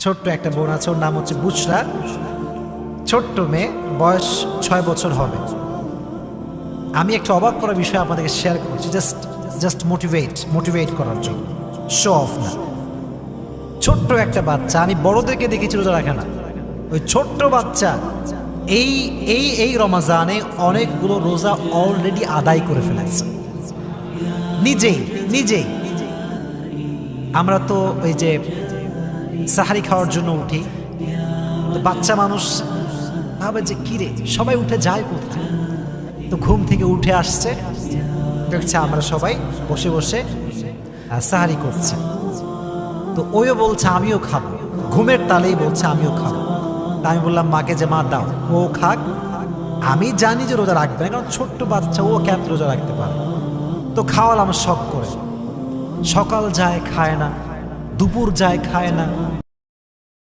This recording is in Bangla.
ছোট্ট একটা বোন আছে, ওর নাম হচ্ছে বুশরা। ছোট্ট মেয়ে, বয়স 6 বছর হবে। আমি একটা অবাক করার বিষয় আপনাদেরকে শেয়ার করছি, জাস্ট মোটিভেট করার জন্য, শো অফ না। ছোট্ট একটা বাচ্চা, আমি বড়দেরকে দেখেছি রোজা রাখে না, ওই ছোট্ট বাচ্চা এই এই এই রমাজানে অনেকগুলো রোজা অলরেডি আদায় করে ফেলেছে নিজেই। আমরা তো ওই যে সাহারি খাওয়ার জন্য উঠি, তো বাচ্চা মানুষ ভাবে যে কিরে সবাই উঠে যায় কোথায়, তো ঘুম থেকে উঠে আসছে, দেখছে আমরা সবাই বসে বসে সাহারি করছি, তো ওইও বলছে আমিও খাবো, ঘুমের তালেই বলছে আমিও খাবো। তা আমি বললাম মাকে যে মা দাও, ও খাক, আমি জানি যে রোজা রাখবে না, কারণ ছোট্ট বাচ্চা, ও কেমন রোজা রাখতে পারে। তো খাওয়ালাম শখ করে, সকাল যায় খায় না, দুপুর যায় খায় না,